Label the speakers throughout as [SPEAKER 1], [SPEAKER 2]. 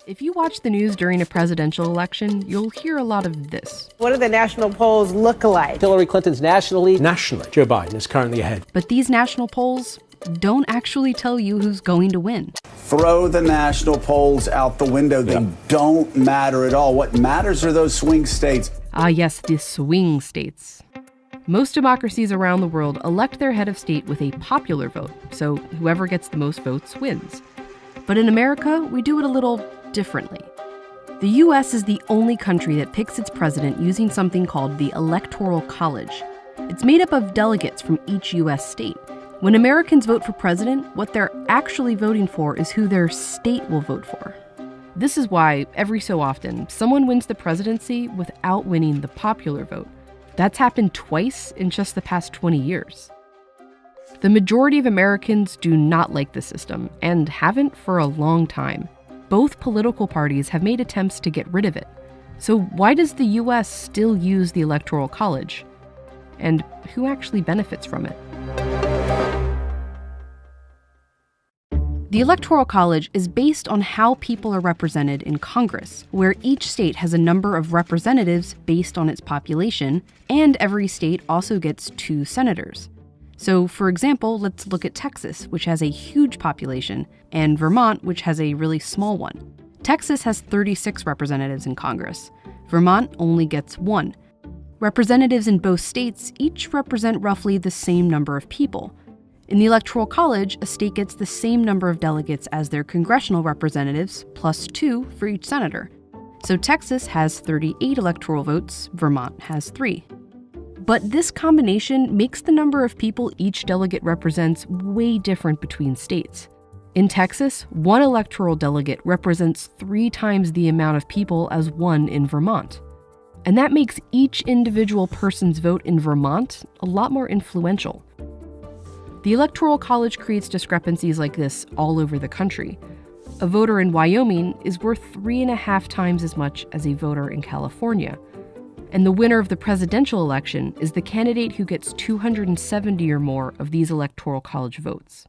[SPEAKER 1] If you watch the news during a presidential election, you'll hear a lot of this.
[SPEAKER 2] What do the national polls look like?
[SPEAKER 3] Hillary Clinton's nationally, Joe Biden is currently ahead.
[SPEAKER 1] But these national polls don't actually tell you who's going to win.
[SPEAKER 4] Throw the national polls out the window. They don't matter at all. What matters are those swing states.
[SPEAKER 1] Ah, yes, the swing states. Most democracies around the world elect their head of state with a popular vote, so whoever gets the most votes wins. But in America, we do it a little differently. The US is the only country that picks its president using something called the Electoral College. It's made up of delegates from each US state. When Americans vote for president, what they're actually voting for is who their state will vote for. This is why, every so often, someone wins the presidency without winning the popular vote. That's happened twice in just the past 20 years. The majority of Americans do not like the system, and haven't for a long time. Both political parties have made attempts to get rid of it. So why does the US still use the Electoral College? And who actually benefits from it? The Electoral College is based on how people are represented in Congress, where each state has a number of representatives based on its population, and every state also gets 2 senators. So, for example, let's look at Texas, which has a huge population, and Vermont, which has a really small one. Texas has 36 representatives in Congress. Vermont only gets 1. Representatives in both states each represent roughly the same number of people. In the Electoral College, a state gets the same number of delegates as their congressional representatives, plus 2 for each senator. So Texas has 38 electoral votes, Vermont has 3. But this combination makes the number of people each delegate represents way different between states. In Texas, 1 electoral delegate represents 3 times the amount of people as 1 in Vermont. And that makes each individual person's vote in Vermont a lot more influential. The Electoral College creates discrepancies like this all over the country. A voter in Wyoming is worth 3.5 times as much as a voter in California. And the winner of the presidential election is the candidate who gets 270 or more of these Electoral College votes.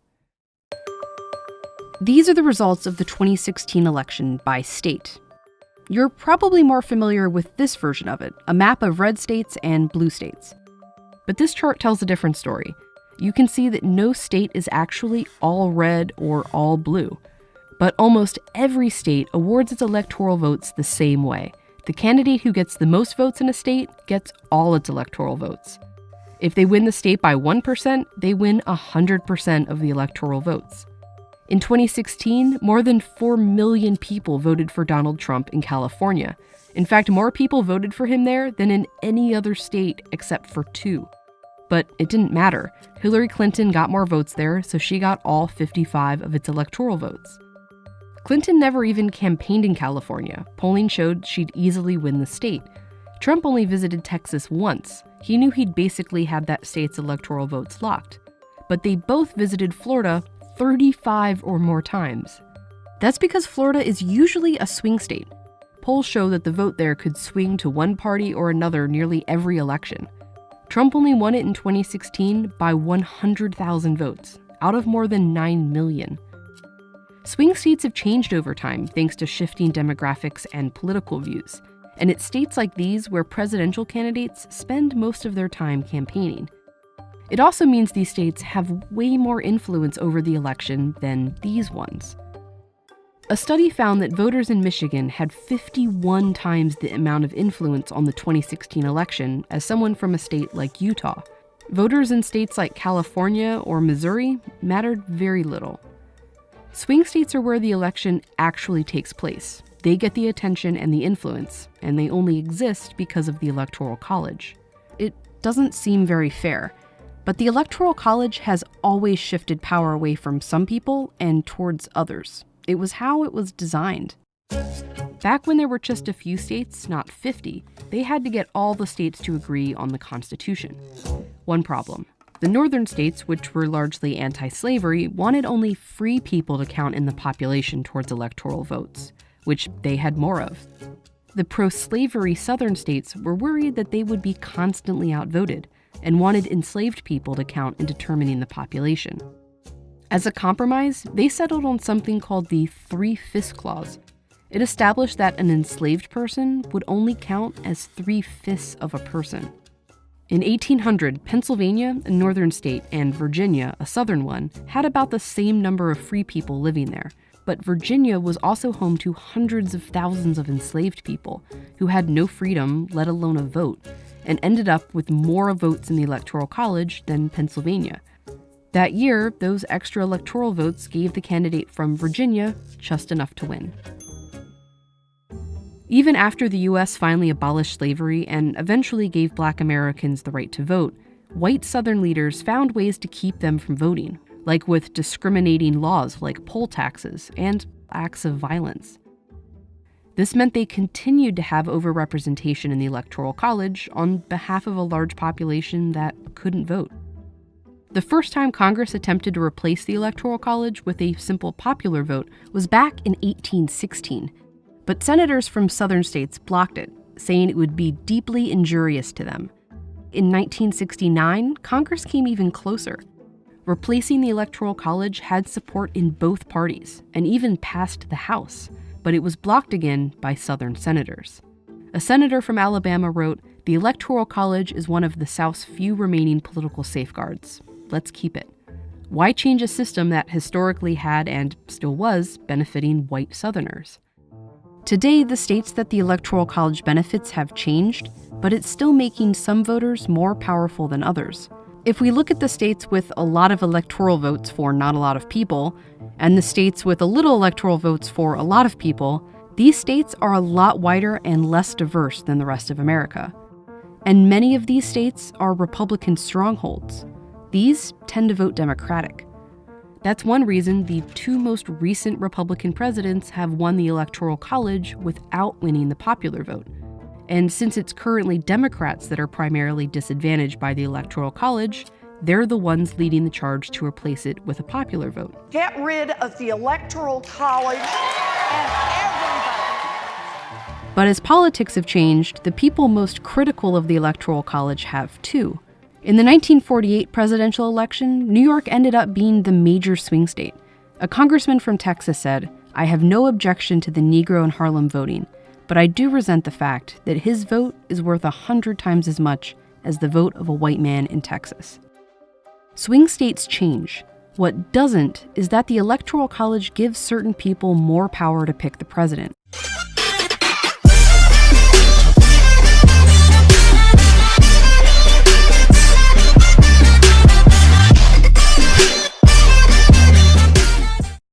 [SPEAKER 1] These are the results of the 2016 election by state. You're probably more familiar with this version of it, a map of red states and blue states. But this chart tells a different story. You can see that no state is actually all red or all blue. But almost every state awards its electoral votes the same way. The candidate who gets the most votes in a state gets all its electoral votes. If they win the state by 1%, they win 100% of the electoral votes. In 2016, more than 4 million people voted for Donald Trump in California. In fact, more people voted for him there than in any other state except for 2. But it didn't matter. Hillary Clinton got more votes there, so she got all 55 of its electoral votes. Clinton never even campaigned in California. Polling showed she'd easily win the state. Trump only visited Texas once. He knew he'd basically had that state's electoral votes locked. But they both visited Florida 35 or more times. That's because Florida is usually a swing state. Polls show that the vote there could swing to one party or another nearly every election. Trump only won it in 2016 by 100,000 votes, out of more than 9 million. Swing states have changed over time thanks to shifting demographics and political views, and it's states like these where presidential candidates spend most of their time campaigning. It also means these states have way more influence over the election than these ones. A study found that voters in Michigan had 51 times the amount of influence on the 2016 election as someone from a state like Utah. Voters in states like California or Missouri mattered very little. Swing states are where the election actually takes place. They get the attention and the influence, and they only exist because of the Electoral College. It doesn't seem very fair, but the Electoral College has always shifted power away from some people and towards others. It was how it was designed. Back when there were just a few states, not 50, they had to get all the states to agree on the Constitution. One problem. The northern states, which were largely anti-slavery, wanted only free people to count in the population towards electoral votes, which they had more of. The pro-slavery southern states were worried that they would be constantly outvoted and wanted enslaved people to count in determining the population. As a compromise, they settled on something called the 3/5 Clause. It established that an enslaved person would only count as 3/5 of a person. In 1800, Pennsylvania, a northern state, and Virginia, a southern one, had about the same number of free people living there. But Virginia was also home to hundreds of thousands of enslaved people who had no freedom, let alone a vote, and ended up with more votes in the Electoral College than Pennsylvania. That year, those extra electoral votes gave the candidate from Virginia just enough to win. Even after the U.S. finally abolished slavery and eventually gave Black Americans the right to vote, white Southern leaders found ways to keep them from voting, like with discriminating laws like poll taxes and acts of violence. This meant they continued to have overrepresentation in the Electoral College on behalf of a large population that couldn't vote. The first time Congress attempted to replace the Electoral College with a simple popular vote was back in 1816. But senators from southern states blocked it, saying it would be deeply injurious to them. In 1969, Congress came even closer. Replacing the Electoral College had support in both parties, and even passed the House, but it was blocked again by southern senators. A senator from Alabama wrote, "The Electoral College is one of the South's few remaining political safeguards. Let's keep it. Why change a system that historically had, and still was, benefiting white Southerners?" Today, the states that the Electoral College benefits have changed, but it's still making some voters more powerful than others. If we look at the states with a lot of electoral votes for not a lot of people, and the states with a little electoral votes for a lot of people, these states are a lot wider and less diverse than the rest of America. And many of these states are Republican strongholds. These tend to vote Democratic. That's one reason the two most recent Republican presidents have won the Electoral College without winning the popular vote. And since it's currently Democrats that are primarily disadvantaged by the Electoral College, they're the ones leading the charge to replace it with a popular vote.
[SPEAKER 2] Get rid of the Electoral College and everybody.
[SPEAKER 1] But as politics have changed, the people most critical of the Electoral College have too. In the 1948 presidential election, New York ended up being the major swing state. A congressman from Texas said, "I have no objection to the Negro in Harlem voting, but I do resent the fact that his vote is worth 100 times as much as the vote of a white man in Texas." Swing states change. What doesn't is that the Electoral College gives certain people more power to pick the president.